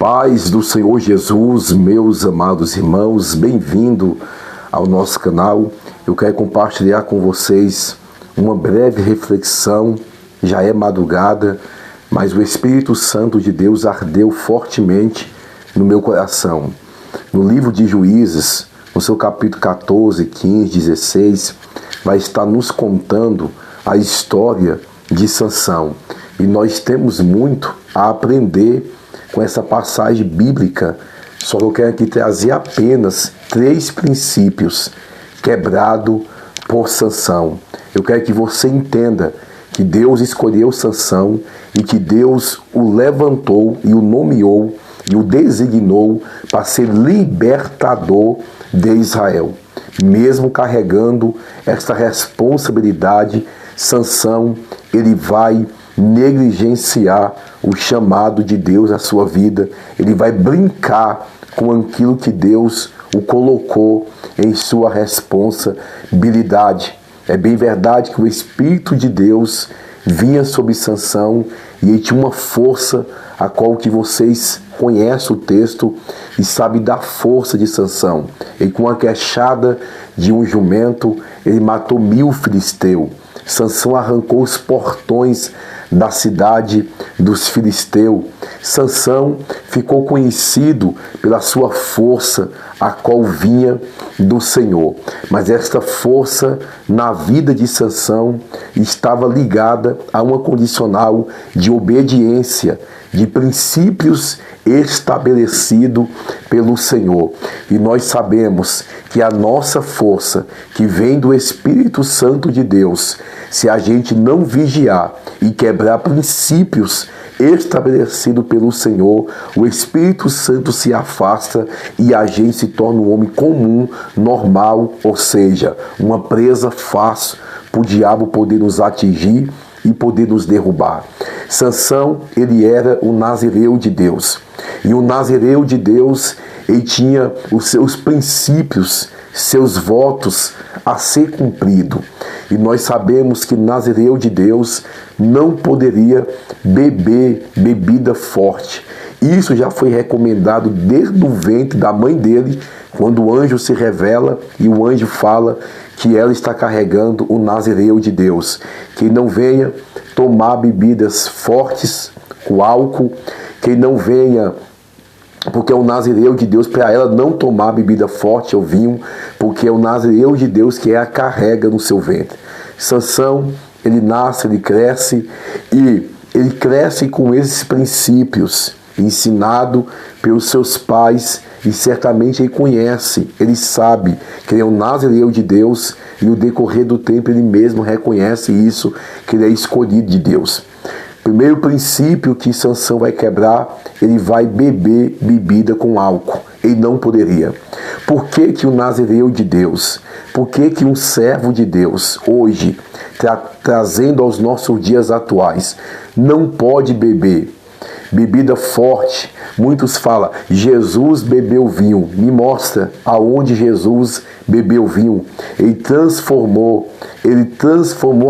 Paz do Senhor Jesus, meus amados irmãos, bem-vindo ao nosso canal. Eu quero compartilhar com vocês uma breve reflexão. Já é madrugada, mas o Espírito Santo de Deus ardeu fortemente no meu coração. No livro de Juízes, no seu capítulo 14, 15, 16, vai estar nos contando a história de Sansão. E nós temos muito a aprender com essa passagem bíblica, só que eu quero aqui trazer apenas 3 princípios quebrados por Sansão. Eu quero que você entenda que Deus escolheu Sansão e que Deus o levantou e o nomeou e o designou para ser libertador de Israel. Mesmo carregando esta responsabilidade, Sansão, ele vai negligenciar o chamado de Deus à sua vida. Ele vai brincar com aquilo que Deus o colocou em sua responsabilidade. É bem verdade que o Espírito de Deus vinha sobre Sansão e ele tinha uma força a qual que vocês conhecem o texto e sabem da força de Sansão. E com a queixada de um jumento, ele matou 1000 filisteus. Sansão arrancou os portões da cidade dos filisteus. Sansão ficou conhecido pela sua força, a qual vinha do Senhor. Mas esta força na vida de Sansão estava ligada a uma condicional de obediência, de princípios estabelecido pelo Senhor. E nós sabemos que a nossa força, que vem do Espírito Santo de Deus, se a gente não vigiar e quebrar princípios estabelecido pelo Senhor, o Espírito Santo se afasta e a gente se torna um homem comum, normal, ou seja, uma presa fácil para o diabo poder nos atingir e poder nos derrubar. Sansão, ele era o nazireu de Deus. E o nazireu de Deus, ele tinha os seus princípios, seus votos a ser cumprido. E nós sabemos que nazireu de Deus não poderia beber bebida forte. Isso já foi recomendado desde o ventre da mãe dele, quando o anjo se revela e o anjo fala que ela está carregando o nazireu de Deus. Que não venha tomar bebidas fortes, com álcool, que não venha, porque é o nazireu de Deus, para ela não tomar bebida forte ou vinho, porque é o nazireu de Deus que a carrega no seu ventre. Sansão, ele nasce, ele cresce, e ele cresce com esses princípios, ensinado pelos seus pais, e certamente ele conhece, ele sabe que ele é um nazireu de Deus, e no decorrer do tempo ele mesmo reconhece isso, que ele é escolhido de Deus. Primeiro princípio que Sansão vai quebrar, ele vai beber bebida com álcool. Ele não poderia. Por que que o nazireu de Deus, por que que um servo de Deus, hoje, trazendo aos nossos dias atuais, não pode beber bebida forte? Muitos falam, Jesus bebeu vinho. Me mostra aonde Jesus bebeu vinho. Ele transformou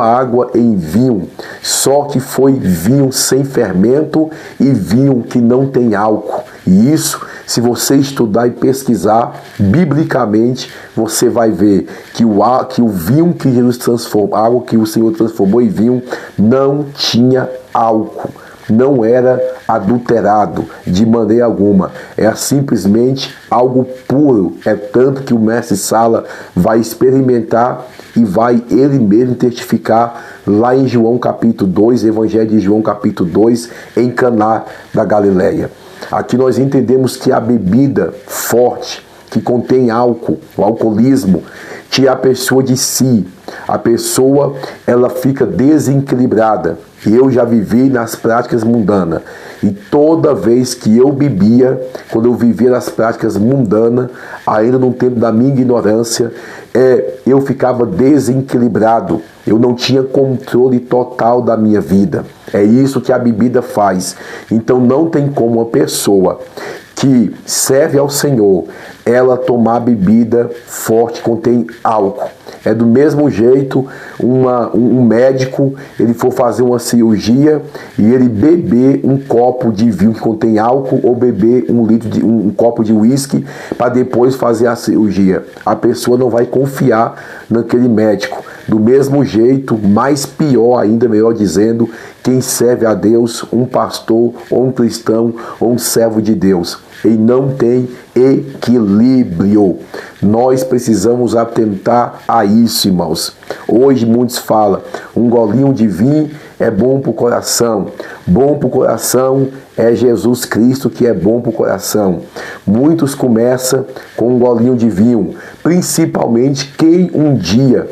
a água em vinho. Só que foi vinho sem fermento e vinho que não tem álcool. E isso, se você estudar e pesquisar biblicamente, você vai ver que o vinho que Jesus transformou, a água que o Senhor transformou em vinho, não tinha álcool. Não era adulterado de maneira alguma. É simplesmente algo puro. É tanto que o mestre Sala vai experimentar e vai ele mesmo testificar lá em João capítulo 2, Evangelho de João capítulo 2, em Caná da Galileia. Aqui nós entendemos que a bebida forte, que contém álcool, o alcoolismo, tira a pessoa de si. A pessoa, ela fica desequilibrada. E eu já vivi nas práticas mundanas. E toda vez que eu bebia, quando eu vivia nas práticas mundanas, ainda no tempo da minha ignorância, eu ficava desequilibrado. Eu não tinha controle total da minha vida. É isso que a bebida faz. Então não tem como uma pessoa que serve ao Senhor, ela tomar bebida forte, contém álcool. É do mesmo jeito um médico, ele for fazer uma cirurgia e ele beber um copo de vinho que contém álcool ou beber um copo de uísque para depois fazer a cirurgia. A pessoa não vai confiar naquele médico. Do mesmo jeito, mais pior ainda, melhor dizendo, quem serve a Deus, um pastor ou um cristão ou um servo de Deus, ele não tem equilíbrio. Nós precisamos atentar a isso, irmãos. Hoje muitos falam, um golinho de vinho é bom para o coração. Bom para o coração é Jesus Cristo, que é bom para o coração. Muitos começam com um golinho de vinho, principalmente quem um dia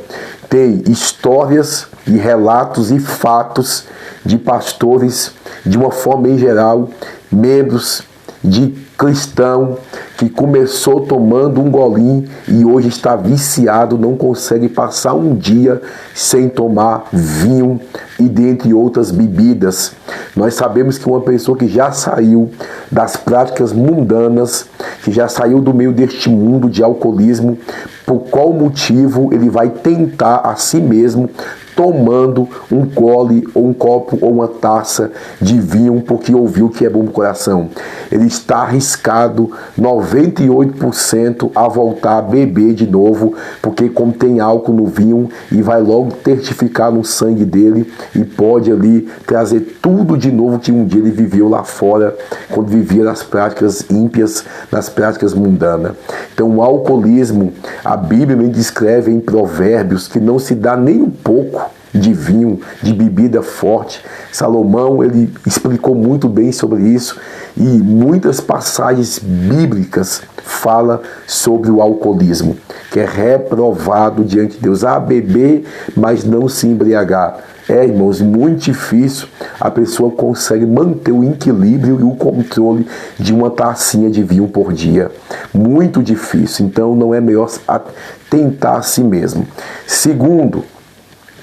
tem histórias e relatos e fatos de pastores, de uma forma em geral, membros de cristão que começou tomando um golinho e hoje está viciado, não consegue passar um dia sem tomar vinho e dentre outras bebidas. Nós sabemos que uma pessoa que já saiu das práticas mundanas, que já saiu do meio deste mundo de alcoolismo, por qual motivo ele vai tentar a si mesmo tomando um gole, ou um copo, ou uma taça de vinho, porque ouviu que é bom no coração. Ele está arriscado 98% a voltar a beber de novo, porque como tem álcool no vinho, e vai logo certificar no sangue dele, e pode ali trazer tudo de novo que um dia ele viveu lá fora, quando vivia nas práticas ímpias, nas práticas mundanas. Então o alcoolismo, a Bíblia me descreve em Provérbios, que não se dá nem um pouco de vinho, de bebida forte. Salomão, ele explicou muito bem sobre isso, e muitas passagens bíblicas falam sobre o alcoolismo, que é reprovado diante de Deus. Beber, mas não se embriagar. Irmãos, muito difícil a pessoa consegue manter o equilíbrio e o controle de uma tacinha de vinho por dia. Muito difícil. Então não é melhor tentar a si mesmo. Segundo,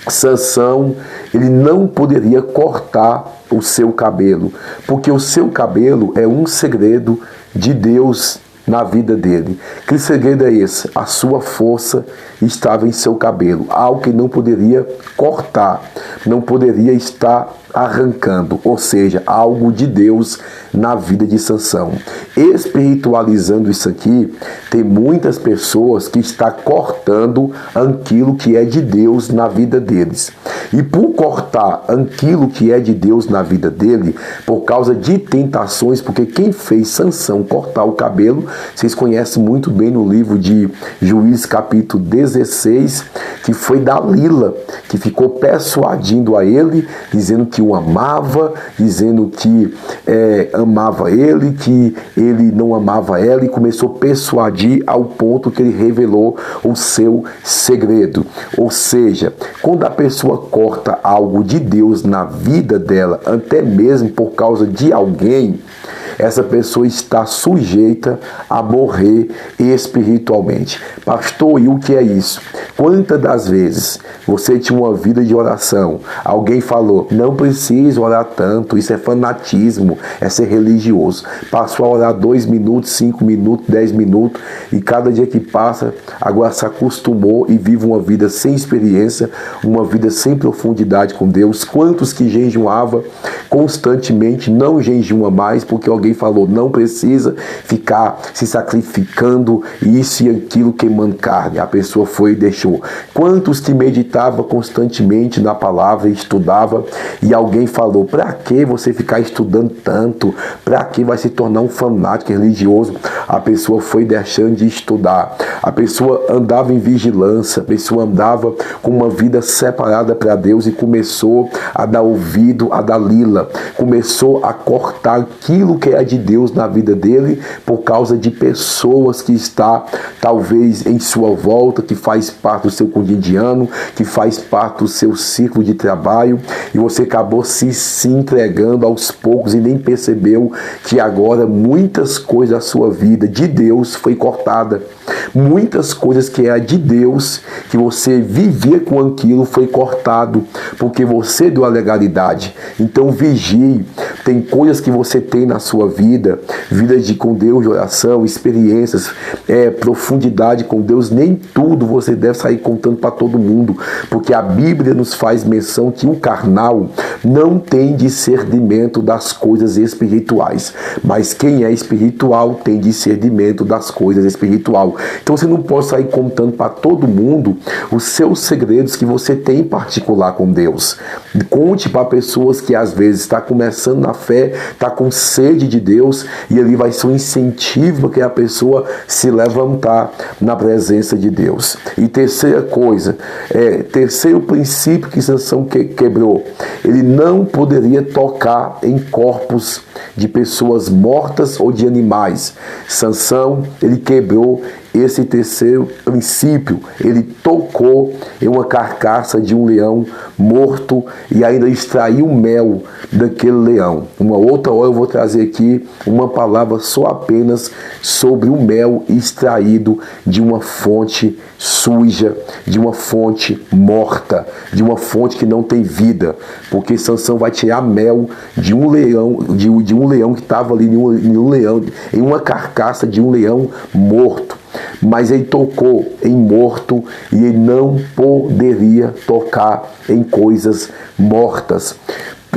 Sansão, ele não poderia cortar o seu cabelo, porque o seu cabelo é um segredo de Deus na vida dele. Que segredo é esse? A sua força estava em seu cabelo, algo que não poderia cortar, não poderia estar arrancando, ou seja, algo de Deus na vida de Sansão. Espiritualizando isso aqui, tem muitas pessoas que estão cortando aquilo que é de Deus na vida deles. E por cortar aquilo que é de Deus na vida dele, por causa de tentações, porque quem fez Sansão cortar o cabelo, vocês conhecem muito bem no livro de Juízes capítulo 16, que foi Dalila, que ficou persuadindo a ele, dizendo que o amava, dizendo que amava ele, que ele não amava ela, e começou a persuadir ao ponto que ele revelou o seu segredo. Ou seja, quando a pessoa corta algo de Deus na vida dela, até mesmo por causa de alguém, essa pessoa está sujeita a morrer espiritualmente. Pastor, e o que é isso? Quantas das vezes você tinha uma vida de oração, alguém falou, não precisa orar tanto, isso é fanatismo, é ser religioso. Passou a orar 2 minutos, 5 minutos, 10 minutos, e cada dia que passa, agora se acostumou e vive uma vida sem experiência, uma vida sem profundidade com Deus. Quantos que jejuava constantemente não jejuma mais, porque alguém falou, não precisa ficar se sacrificando, isso e aquilo, queimando carne. A pessoa foi e deixou. Quantos que meditava constantemente na palavra e estudava, e alguém falou, para que você ficar estudando tanto? Para que vai se tornar um fanático religioso? A pessoa foi deixando de estudar. A pessoa andava em vigilância, a pessoa andava com uma vida separada para Deus e começou a dar ouvido a Dalila, começou a cortar aquilo que é de Deus na vida dele por causa de pessoas que está talvez em sua volta, que faz parte do seu cotidiano, que faz parte do seu círculo de trabalho, e você acabou se entregando aos poucos e nem percebeu que agora muitas coisas da sua vida vida de Deus foi cortada. Muitas coisas que é de Deus, que você vivia com aquilo, foi cortado, porque você deu a legalidade. Então vigie. Tem coisas que você tem na sua vida com Deus, de oração, experiências, profundidade com Deus. Nem tudo você deve sair contando para todo mundo, porque a Bíblia nos faz menção que o carnal não tem discernimento das coisas espirituais, mas quem é espiritual tem discernimento das coisas espirituais. Então você não pode sair contando para todo mundo os seus segredos que você tem em particular com Deus. Conte para pessoas que às vezes está começando na fé, está com sede de Deus, e ali vai ser um incentivo para que a pessoa se levantar na presença de Deus. E terceira coisa, terceiro princípio que Sansão quebrou, ele não poderia tocar em corpos de pessoas mortas ou de animais. Sansão, ele quebrou esse terceiro princípio. Ele tocou em uma carcaça de um leão morto e ainda extraiu mel daquele leão. Uma outra hora eu vou trazer aqui uma palavra só apenas sobre o mel extraído de uma fonte suja, de uma fonte morta, de uma fonte que não tem vida, porque Sansão vai tirar mel de um leão, de um leão que estava ali em uma carcaça de um leão morto. Mas ele tocou em morto e ele não poderia tocar em coisas mortas.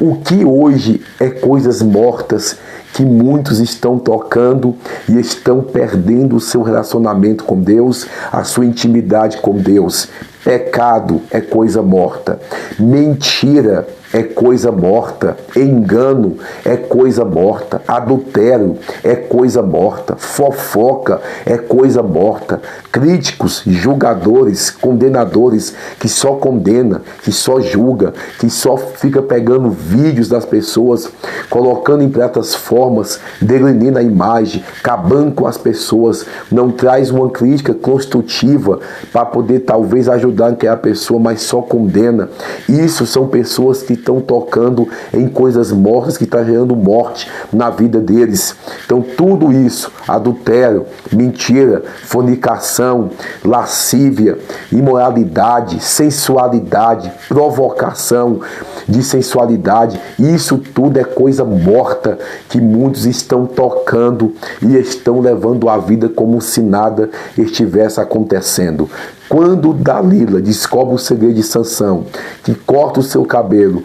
O que hoje é coisas mortas que muitos estão tocando e estão perdendo o seu relacionamento com Deus, a sua intimidade com Deus. Pecado é coisa morta. Mentira é coisa morta. Engano é coisa morta. Adultério é coisa morta. Fofoca é coisa morta. Críticos, julgadores, condenadores, que só condena, que só julga, que só fica pegando vídeos das pessoas, colocando em plataformas, degrinindo a imagem, acabando com as pessoas, não traz uma crítica construtiva para poder talvez ajudar aquela pessoa, mas só condena. Isso são pessoas que estão tocando em coisas mortas, que estão gerando morte na vida deles. Então tudo isso, adultério, mentira, fornicação, lascívia, imoralidade, sensualidade, provocação de sensualidade, isso tudo é coisa morta que muitos estão tocando e estão levando a vida como se nada estivesse acontecendo. Quando Dalila descobre o segredo de Sansão, que corta o seu cabelo,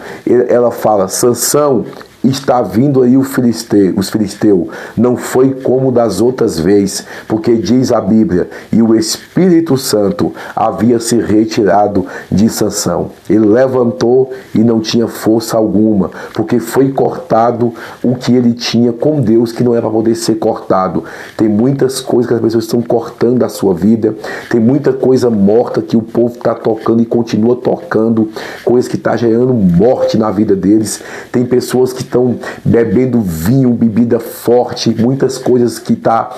ela fala: Sansão, está vindo aí os filisteus, não foi como das outras vezes, porque diz a Bíblia, e o Espírito Santo havia se retirado de Sansão. Ele levantou e não tinha força alguma, porque foi cortado o que ele tinha com Deus, que não era para poder ser cortado. Tem muitas coisas que as pessoas estão cortando da sua vida, tem muita coisa morta que o povo está tocando e continua tocando, coisas que estão gerando morte na vida deles. Tem pessoas que estão bebendo vinho, bebida forte, muitas coisas que está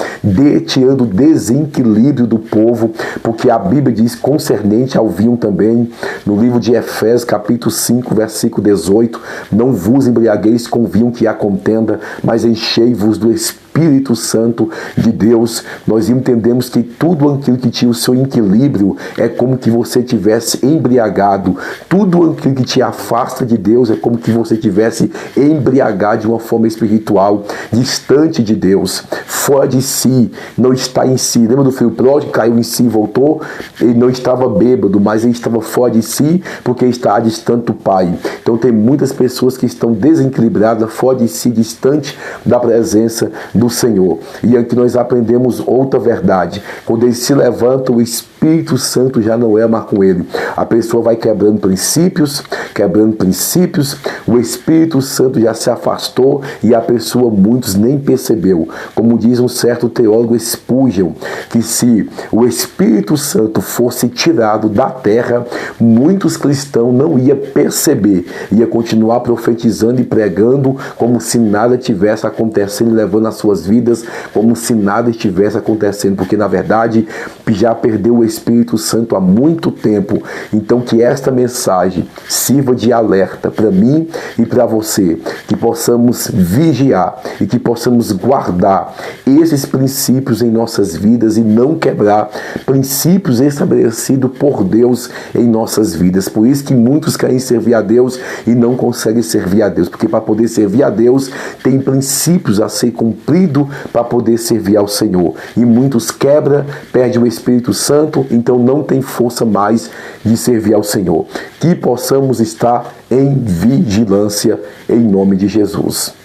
tirando o desequilíbrio do povo, porque a Bíblia diz concernente ao vinho também, no livro de Efésios, capítulo 5, versículo 18, não vos embriagueis com vinho que há contenda, mas enchei-vos do Espírito Santo de Deus. Nós entendemos que tudo aquilo que tinha o seu equilíbrio é como que você tivesse embriagado. Tudo aquilo que te afasta de Deus é como que você tivesse embriagado de uma forma espiritual, distante de Deus, fora de si, não está em si. Lembra do filho pródigo que caiu em si e voltou? Ele não estava bêbado, mas ele estava fora de si porque está distante do Pai. Então tem muitas pessoas que estão desequilibradas, fora de si, distante da presença do Senhor. E aqui nós aprendemos outra verdade. Quando ele se levanta, o Espírito Santo já não é mais com ele. A pessoa vai quebrando princípios, o Espírito Santo já se afastou e a pessoa, muitos nem percebeu. Como diz um certo teólogo Spurgeon, que se o Espírito Santo fosse tirado da terra, muitos cristãos não iam perceber, ia continuar profetizando e pregando como se nada tivesse acontecendo, levando as suas vidas como se nada estivesse acontecendo, porque na verdade já perdeu o Espírito Santo há muito tempo. Então que esta mensagem sirva de alerta para mim e para você, que possamos vigiar e que possamos guardar esses princípios em nossas vidas e não quebrar princípios estabelecidos por Deus em nossas vidas. Por isso que muitos querem servir a Deus e não conseguem servir a Deus, porque para poder servir a Deus tem princípios a ser cumprido para poder servir ao Senhor. E muitos quebram, perdem o Espírito Santo, então não tem força mais de servir ao Senhor. Que possamos estar em vigilância em nome de Jesus.